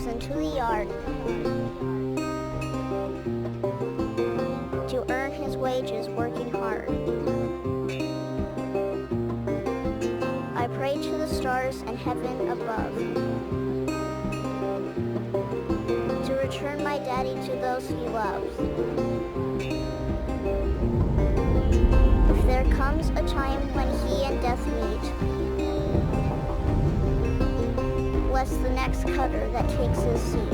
goes into the yard to earn his wages working hard. I pray to the stars and heaven above to return my daddy to those he loves. If there comes a time when he and death meet, bless the next cutter that takes his seat.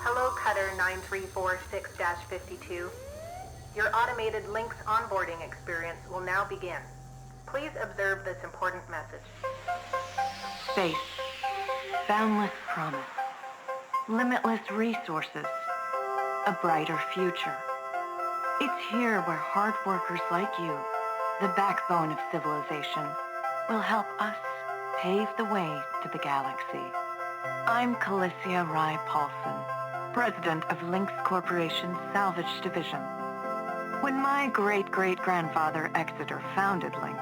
Hello, Cutter 9346-52. Your automated Lynx onboarding experience will now begin. Please observe this important message. Space, boundless promise, limitless resources, a brighter future. It's here where hard workers like you, the backbone of civilization, will help us pave the way to the galaxy. I'm Calicia Rai Paulson, president of Lynx Corporation's Salvage Division. When my great-great-grandfather Exeter founded Lynx,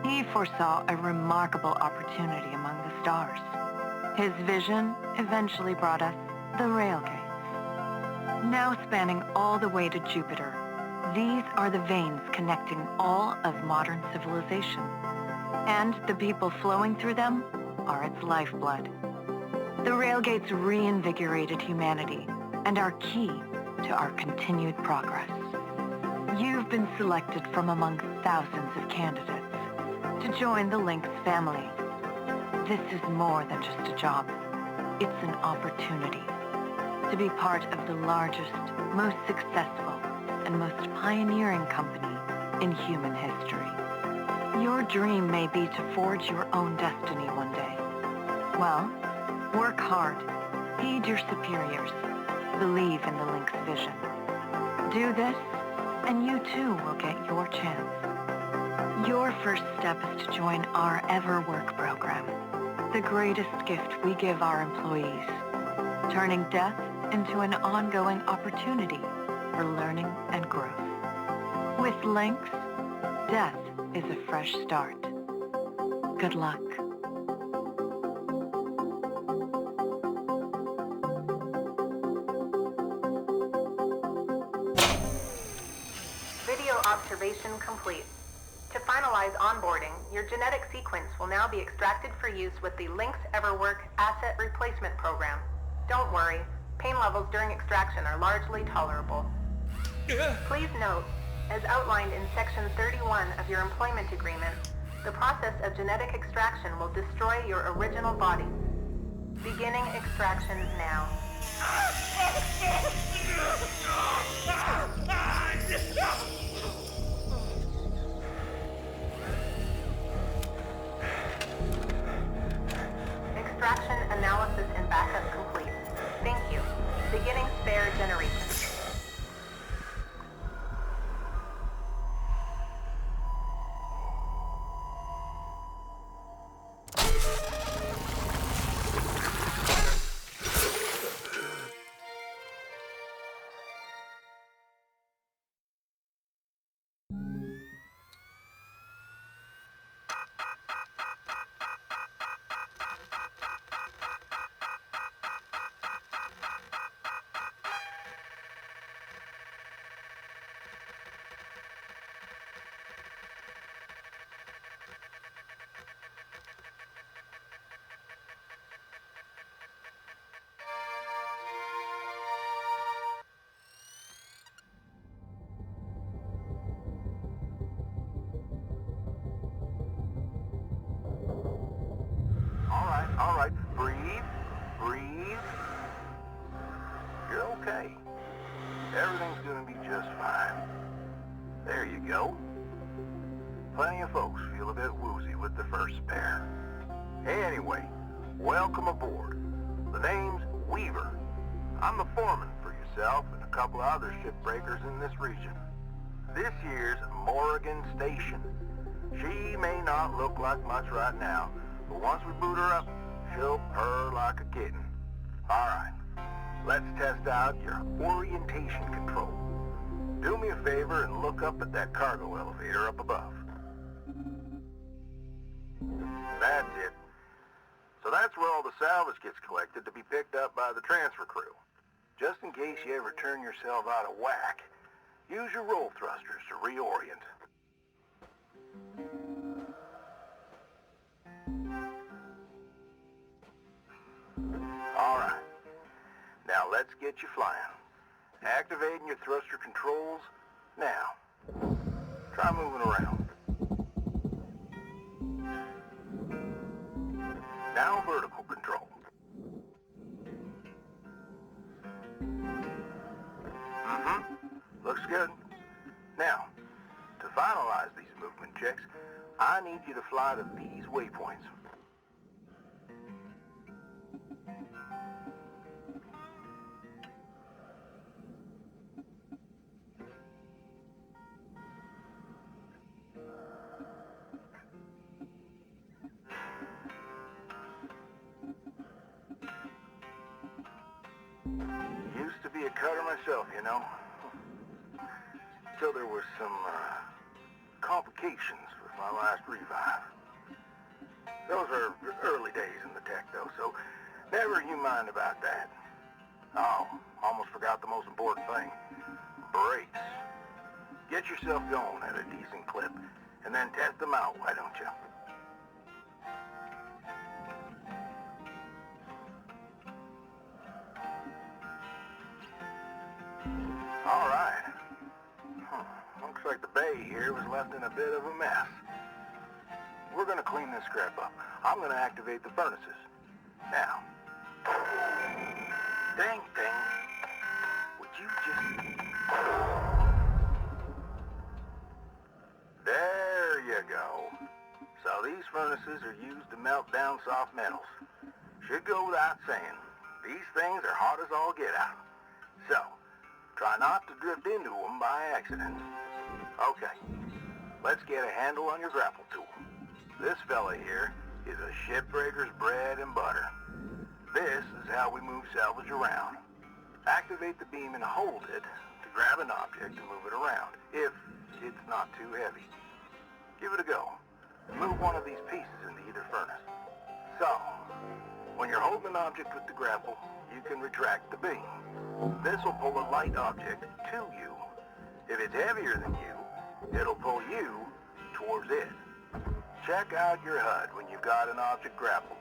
he foresaw a remarkable opportunity among the stars. His vision eventually brought us the railgates. Now spanning all the way to Jupiter, these are the veins connecting all of modern civilization. And the people flowing through them are its lifeblood. The railgates reinvigorated humanity and are key to our continued progress. You've been selected from among thousands of candidates to join the Lynx family. This is more than just a job. It's an opportunity to be part of the largest, most successful, and most pioneering company in human history. Your dream may be to forge your own destiny one day. Well, work hard, heed your superiors, believe in the Lynx vision. Do this, and you too will get your chance. Your first step is to join our Ever Work program, the greatest gift we give our employees, turning death into an ongoing opportunity for learning and growth. With Lynx, death is a fresh start. Good luck. Video observation complete. To finalize onboarding, your genetic sequence will now be extracted for use with the Lynx EverWork Asset Replacement Program. Don't worry, pain levels during extraction are largely tolerable. Please note, as outlined in Section 31 of your employment agreement, the process of genetic extraction will destroy your original body. Beginning extraction now. Extraction analysis and backup complete. Thank you. Beginning spare generation. Everything's gonna be just fine. There you go. Plenty of folks feel a bit woozy with the first spare. Anyway, welcome aboard. The name's Weaver. I'm the foreman for yourself and a couple of other shipbreakers in this region. This year's Morrigan Station. She may not look like much right now, but once we boot her up, she'll purr like a kitten. All right, let's test out your orientation control. Do me a favor and look up at that cargo elevator up above. That's it. So that's where all the salvage gets collected to be picked up by the transfer crew. Just in case you ever turn yourself out of whack, use your roll thrusters to reorient. All right. Now let's get you flying. Activating your thruster controls now. Try moving around. Now vertical control. Looks good. Now, to finalize these movement checks, I need you to fly to these waypoints. Used to be a cutter myself, you know. Till there were some complications with my last revive. Those are early days in the tech, though, so never you mind about that. Oh, almost forgot the most important thing. Brakes. Get yourself going at a decent clip, and then test them out, why don't you? All right. Looks like the bay here was left in a bit of a mess. We're gonna clean this crap up. I'm gonna activate the furnaces. Now. Dang thing. Would you just... There you go. So these furnaces are used to melt down soft metals. Should go without saying. These things are hot as all get out. So, try not to drift into them by accident. Okay, let's get a handle on your grapple tool. This fella here is a shipbreaker's bread and butter. This is how we move salvage around. Activate the beam and hold it to grab an object and move it around, if it's not too heavy. Give it a go. Move one of these pieces into either furnace. So, when you're holding an object with the grapple, you can retract the beam. This will pull a light object to you. If it's heavier than you, it'll pull you towards it. Check out your HUD when you've got an object grappled.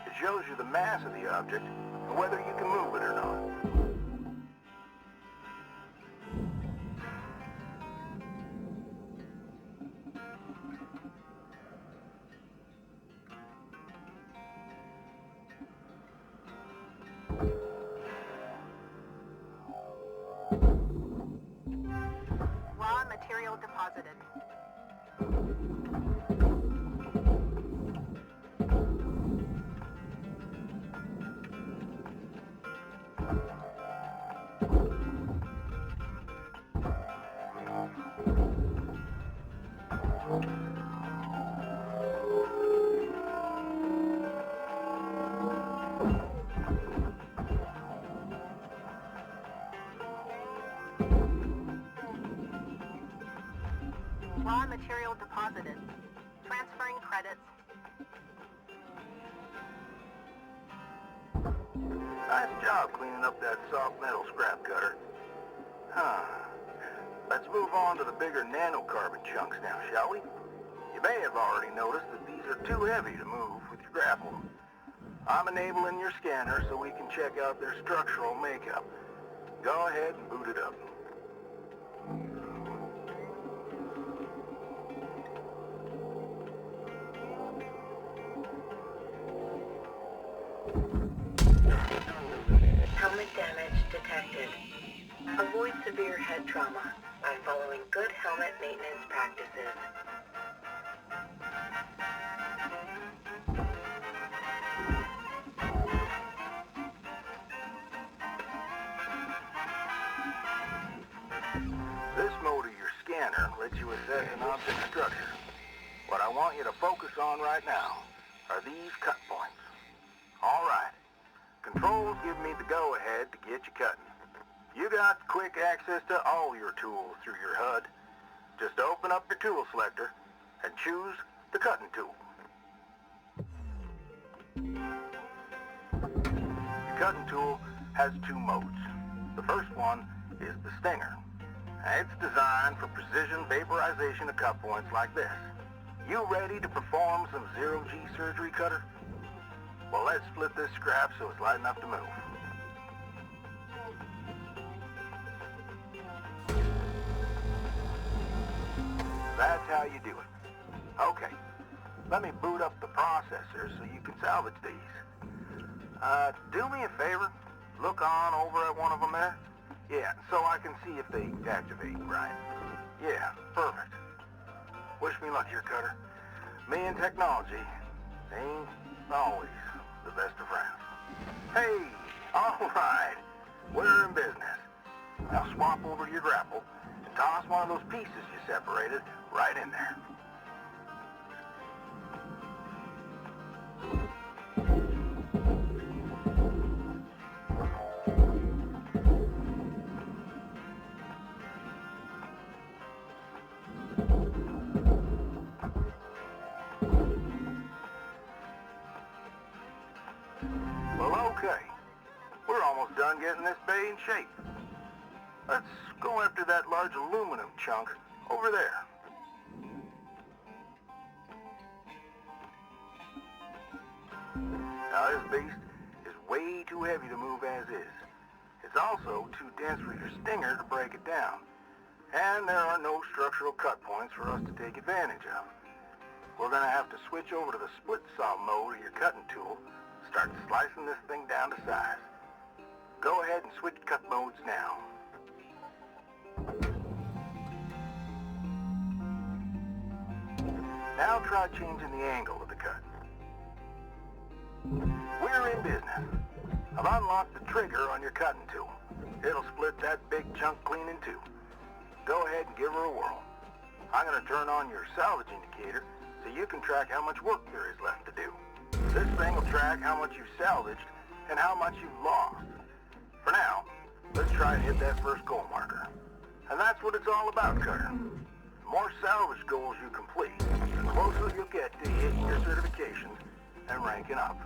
It shows you the mass of the object and whether you can move it or not. Raw material deposited. Raw material deposited. Transferring credits. Nice job cleaning up that soft metal scrap cutter. Let's move on to the bigger nanocarbon chunks now, shall we? You may have already noticed that these are too heavy to move with your grapple. I'm enabling your scanner so we can check out their structural makeup. Go ahead and boot it up. Helmet damage detected. Avoid severe head trauma by following good helmet maintenance practices. This mode of your scanner lets you assess an object structure. What I want you to focus on right now are these cut points. All right. Controls give me the go-ahead to get you cutting. You got quick access to all your tools through your HUD. Just open up your tool selector and choose the cutting tool. The cutting tool has two modes. The first one is the stinger. It's designed for precision vaporization of cut points like this. You ready to perform some zero-G surgery, Cutter? Well, let's split this scrap so it's light enough to move. That's how you do it. Okay, let me boot up the processor so you can salvage these. Do me a favor. Look on over at one of them there. Yeah, so I can see if they activate, right? Yeah, perfect. Wish me luck here, Cutter. Me and technology ain't always the best of friends. Hey, all right. We're in business. Now swap over to your grapple and toss one of those pieces you separated right in there. Well, okay. We're almost done getting this bay in shape. Let's go after that large aluminum chunk over there. Now, this beast is way too heavy to move as is. It's also too dense for your stinger to break it down. And there are no structural cut points for us to take advantage of. We're going to have to switch over to the split saw mode of your cutting tool. Start slicing this thing down to size. Go ahead and switch cut modes now. Now try changing the angle of the cut. We're in business. I've unlocked the trigger on your cutting tool. It'll split that big chunk clean in two. Go ahead and give her a whirl. I'm going to turn on your salvage indicator so you can track how much work there is left to do. This thing will track how much you've salvaged and how much you've lost. For now, let's try and hit that first goal marker. And that's what it's all about, Cutter. The more salvage goals you complete, the closer you'll get to hitting your certifications and ranking up.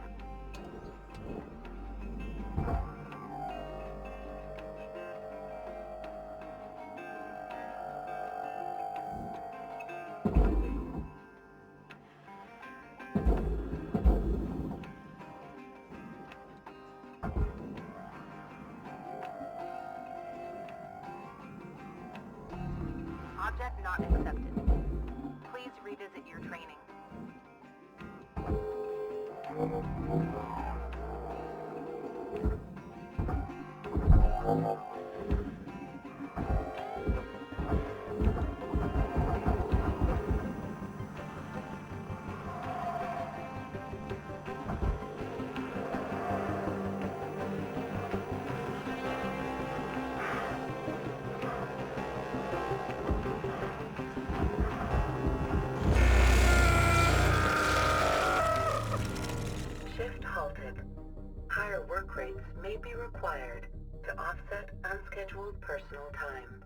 Object not accepted. Please revisit your training. Shift halted. Higher work rates may be required to offset unscheduled personal time.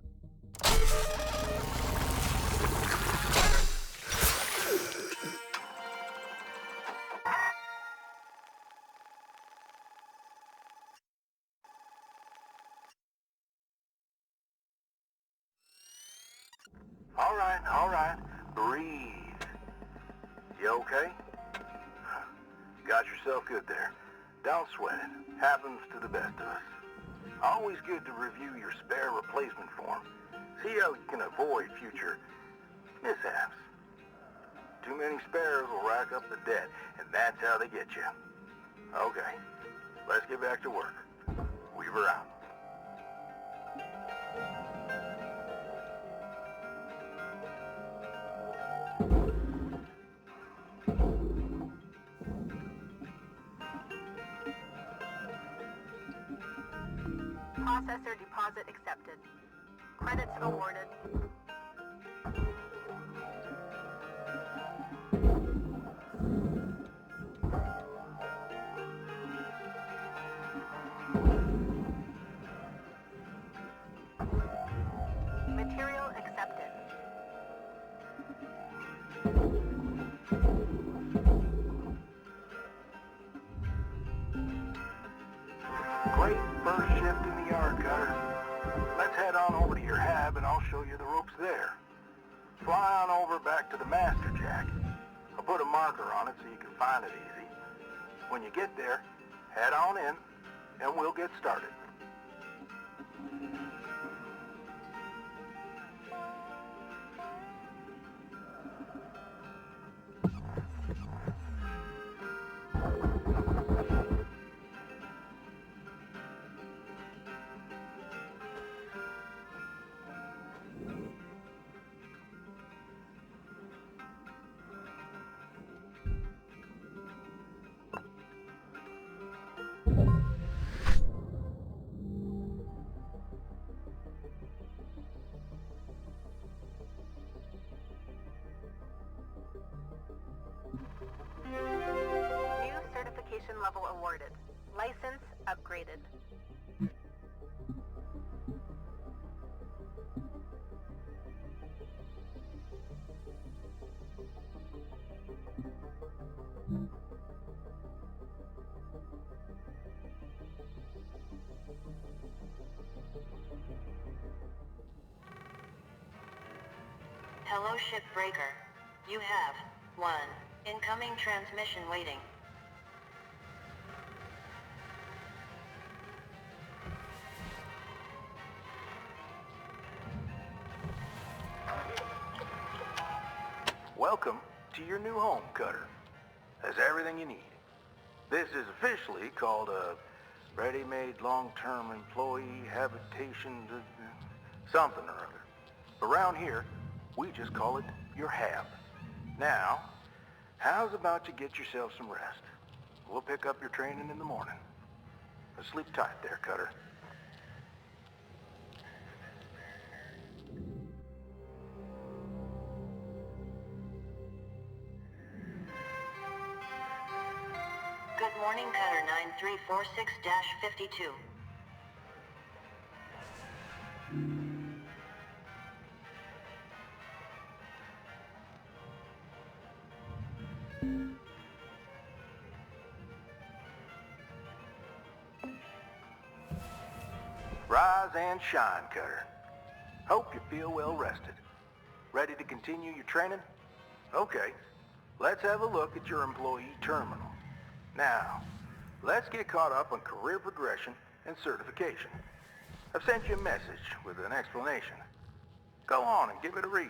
All right. Breathe. You okay? Got yourself good there. Don't sweat it. Happens to the best of us. Always good to review your spare replacement form. See how you can avoid future mishaps. Too many spares will rack up the debt, and that's how they get you. Okay, let's get back to work. Weaver out. Processor deposit accepted. Credits awarded. Material accepted. Great first shift in the yard, Cutter. Let's head on over to your hab and I'll show you the ropes there. Fly on over back to the master jack. I'll put a marker on it so you can find it easy. When you get there, head on in and we'll get started. New certification level awarded. License upgraded. Hello, Shipbreaker. You have one incoming transmission waiting. Welcome to your new home, Cutter. Has everything you need. This is officially called a ready-made long-term employee habitation, something or other. Around here, we just call it your hab. Now, how's about you get yourself some rest? We'll pick up your training in the morning. Sleep tight there, Cutter. Good morning, Cutter 9346-52. Rise and shine, Cutter. Hope you feel well rested. Ready to continue your training? Okay, let's have a look at your employee terminal. Now, let's get caught up on career progression and certification. I've sent you a message with an explanation. Go on and give it a read.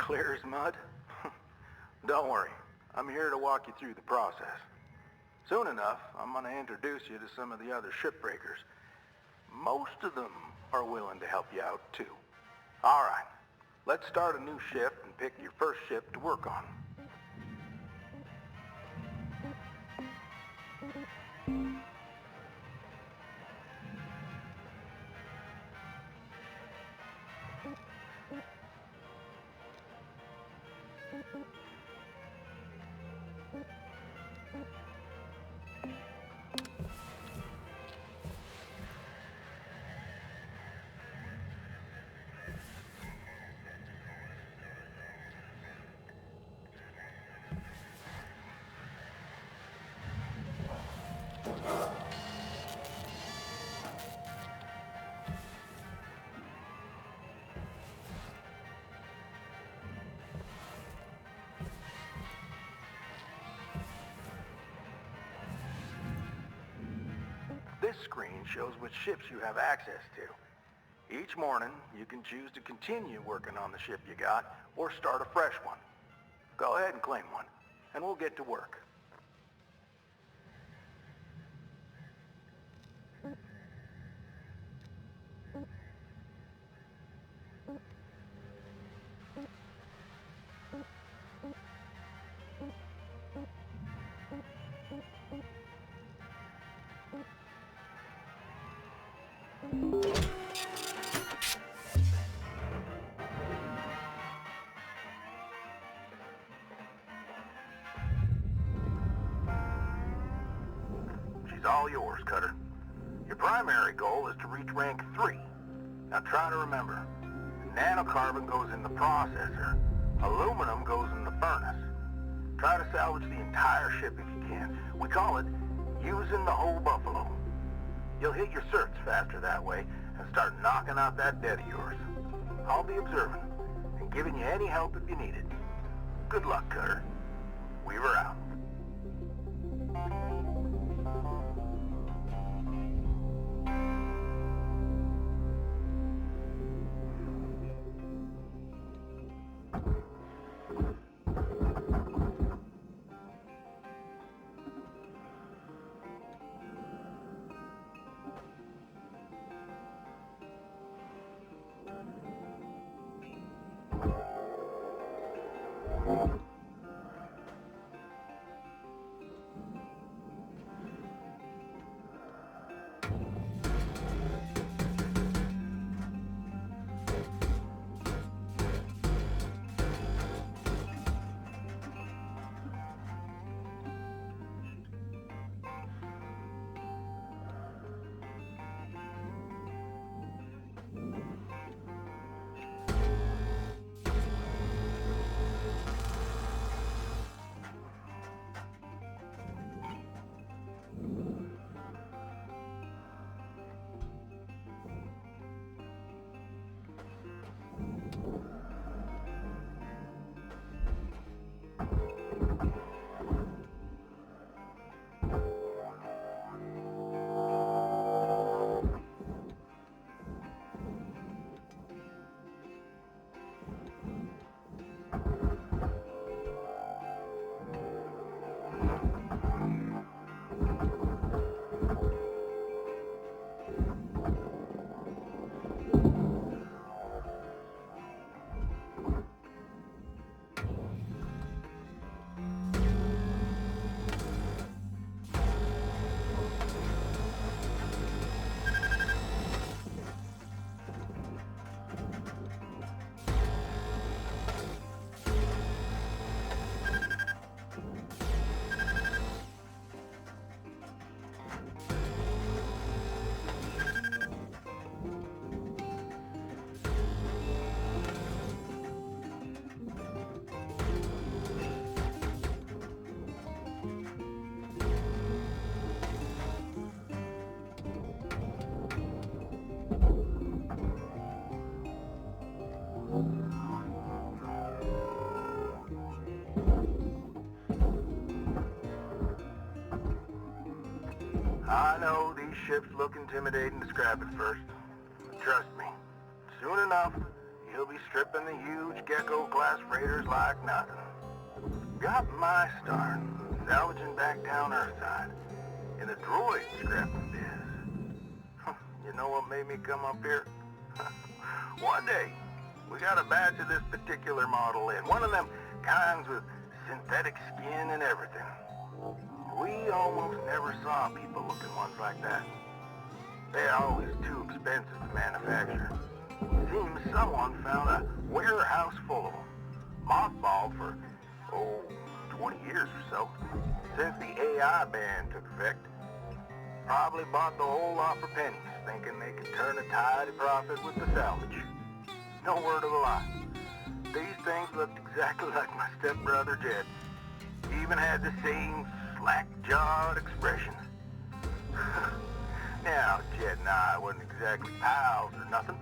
Clear as mud? Don't worry. I'm here to walk you through the process. Soon enough, I'm going to introduce you to some of the other shipbreakers. Most of them are willing to help you out, too. All right. Let's start a new shift and pick your first ship to work on. This screen shows which ships you have access to. Each morning, you can choose to continue working on the ship you got, or start a fresh one. Go ahead and claim one, and we'll get to work. She's all yours, Cutter. Your primary goal is to reach rank 3. Now try to remember, nanocarbon goes in the processor, aluminum goes in the furnace. Try to salvage the entire ship if you can. We call it using the whole buffalo. You'll hit your certs faster that way and start knocking out that debt of yours. I'll be observing and giving you any help if you need it. Good luck, Cutter. Weaver out. I know these ships look intimidating to scrap at first. But trust me, soon enough, He'll be stripping the huge Gecko-class freighters like nothing. Got my start salvaging back down Earthside in the droid scrapping biz. You know what made me come up here? One day, we got a batch of this particular model in, one of them kinds with synthetic skin and everything. We almost never saw people looking ones like that. They're always too expensive to manufacture. Seems someone found a warehouse full of them, mothballed for, 20 years or so, since the AI ban took effect. Probably bought the whole lot for pennies, thinking they could turn a tidy profit with the salvage. No word of a lie. These things looked exactly like my stepbrother Jed. He even had the same slack-jawed expression. Now, Jed and I wasn't exactly pals or nothing,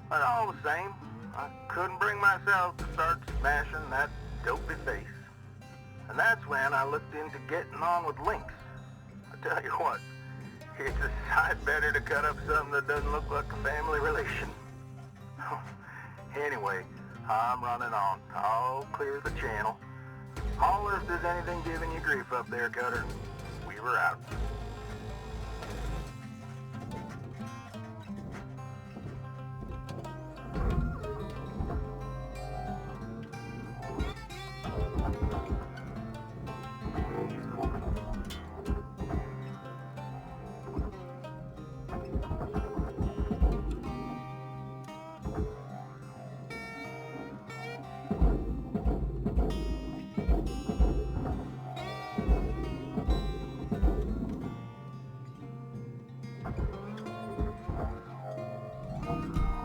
but all the same, I couldn't bring myself to start smashing that dopey face. And that's when I looked into getting on with Lynx. I tell you what, it's a sight better to cut up something that doesn't look like a family relation. Anyway, I'm running on. I'll clear the channel. Holler if there's anything giving you grief up there, Cutter. We were out.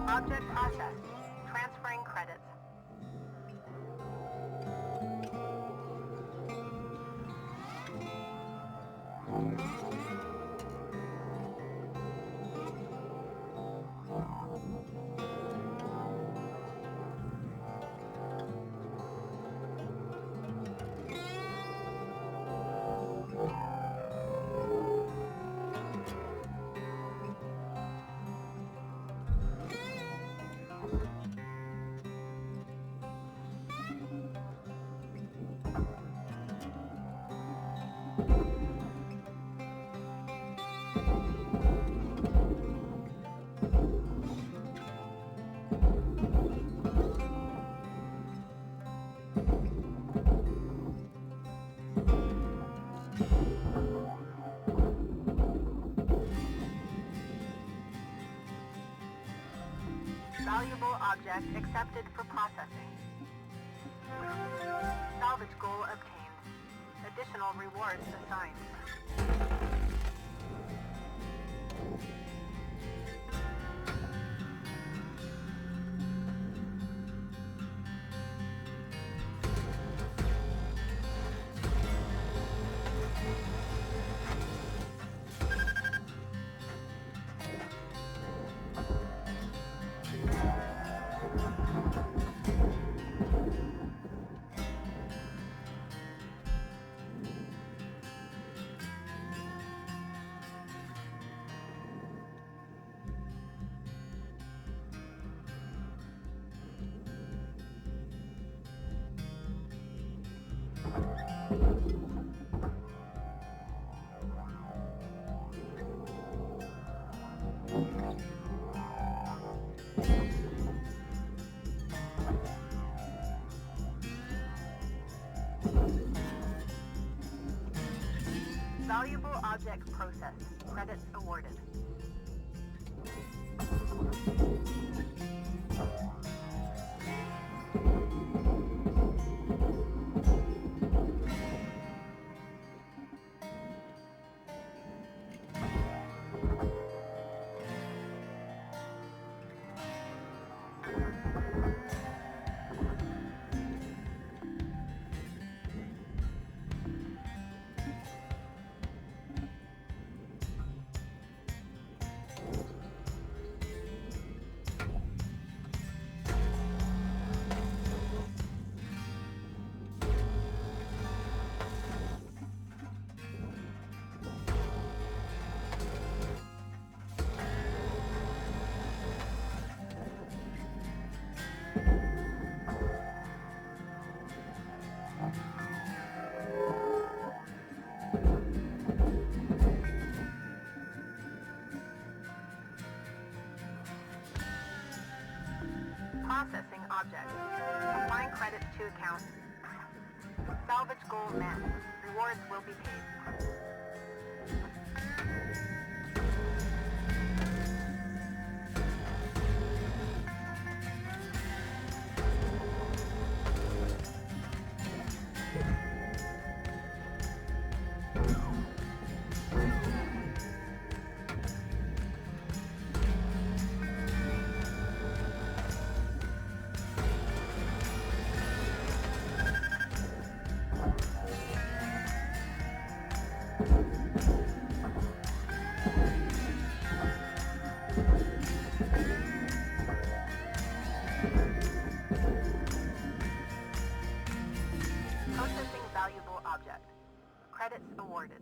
Object processed. Transferring credits. Valuable object accepted for processing. Salvage goal obtained. Additional rewards assigned. Valuable object processed. Credits awarded. account. Salvage goal met. Rewards will be paid. Processing valuable object. Credits awarded.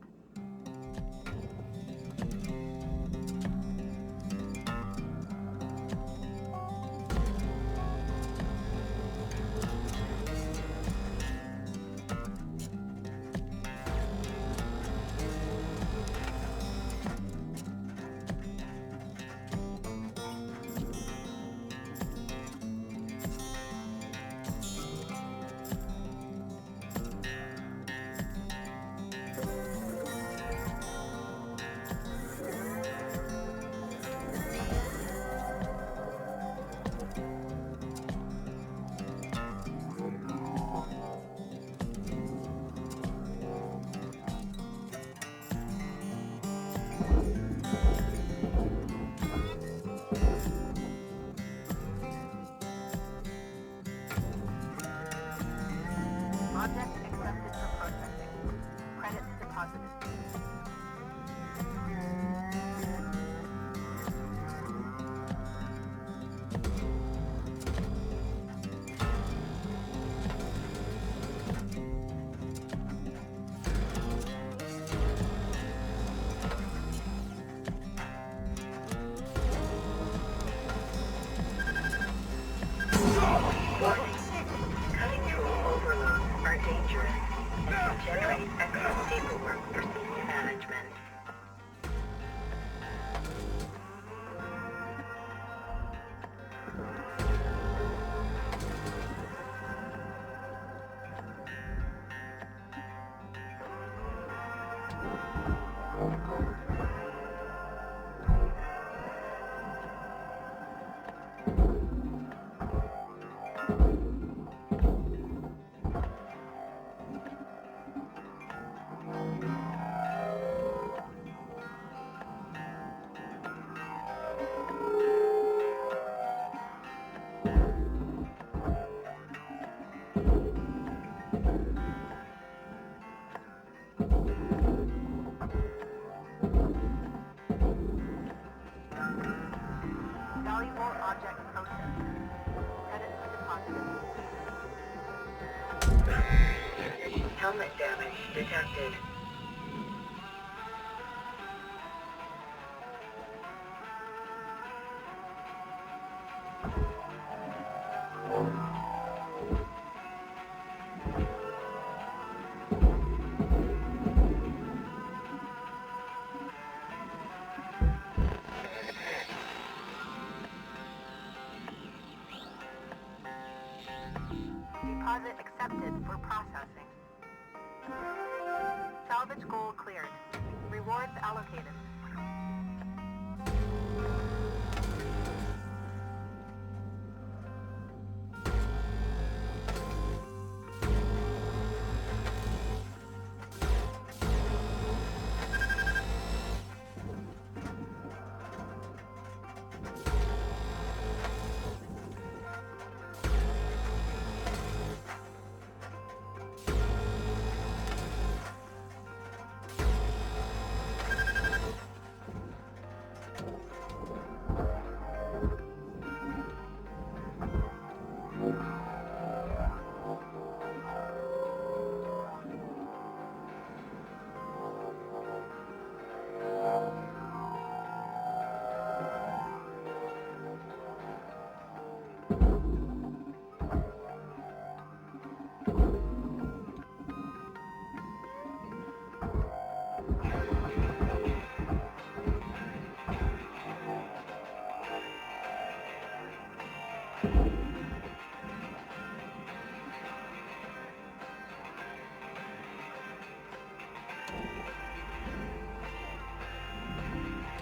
Object accepted for processing. Credits deposited. Warning. Cutting tool overloads are dangerous and can generate excess paperwork for senior management. Valuable object processed. Credits deposited. Helmet damage detected. Deposit accepted for processing. Salvage goal cleared. Rewards allocated.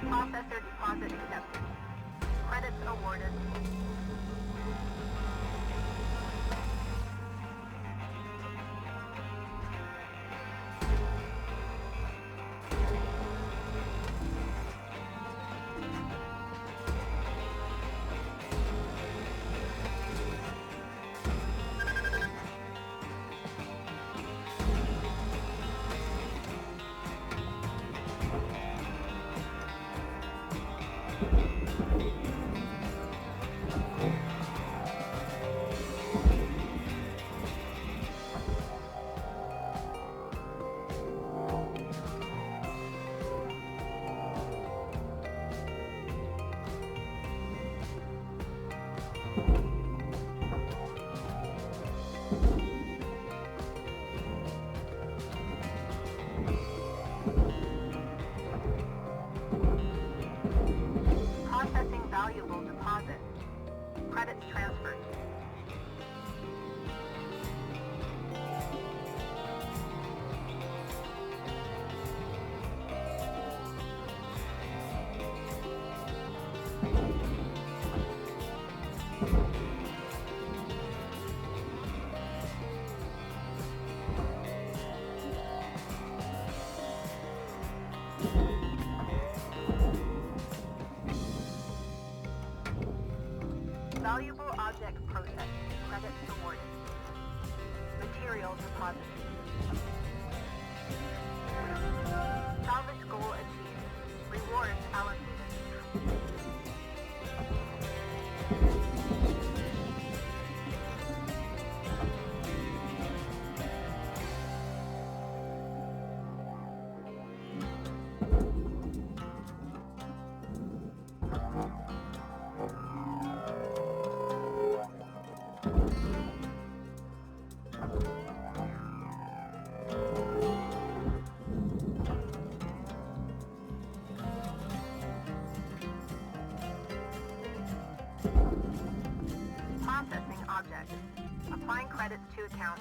Processor deposit accepted. Credits awarded. Processing valuable deposit. Credits transferred. Valuable object processed. Credits awarded. Material deposited. Salvage goal achieved. Rewards allocated. Processing object. Applying credits to account.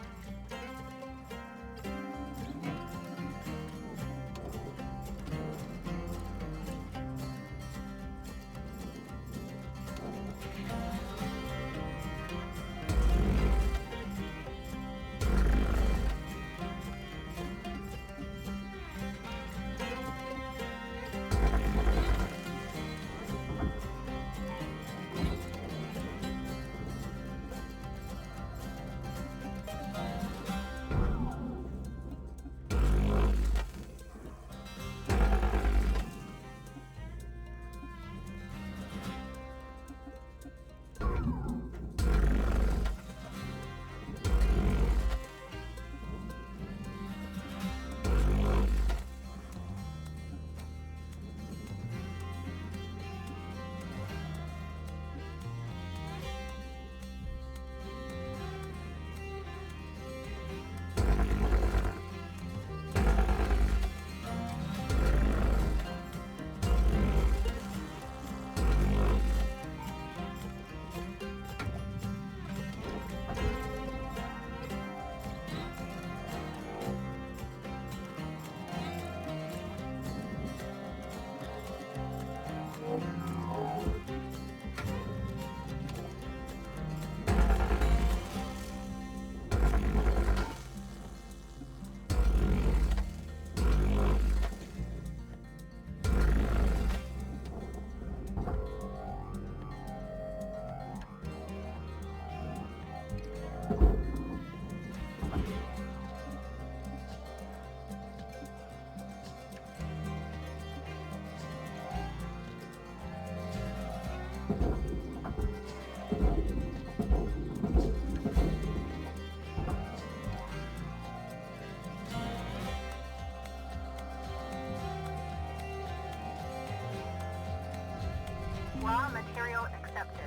Raw material accepted.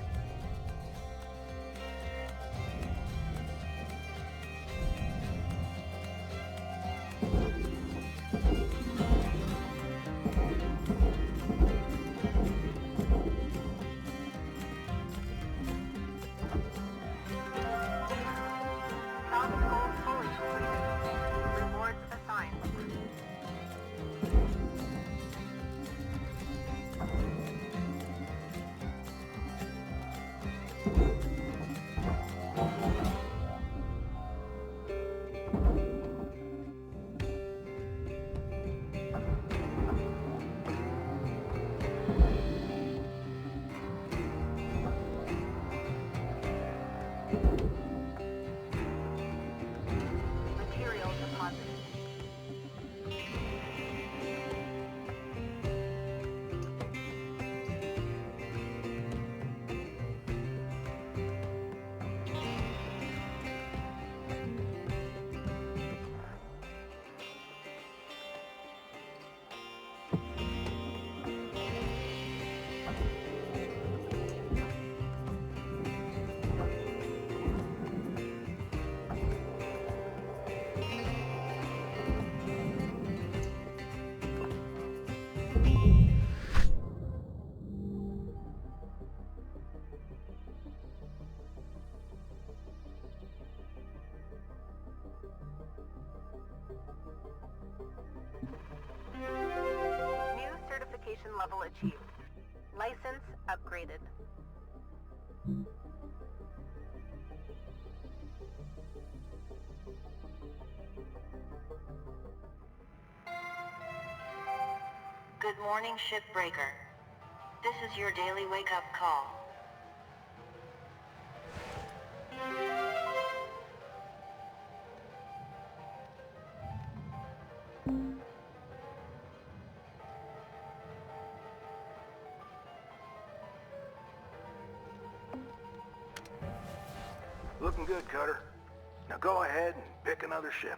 New certification level achieved. License upgraded. Good morning, Shipbreaker. This is your daily wake-up call. Looking good, Cutter. Now go ahead and pick another ship.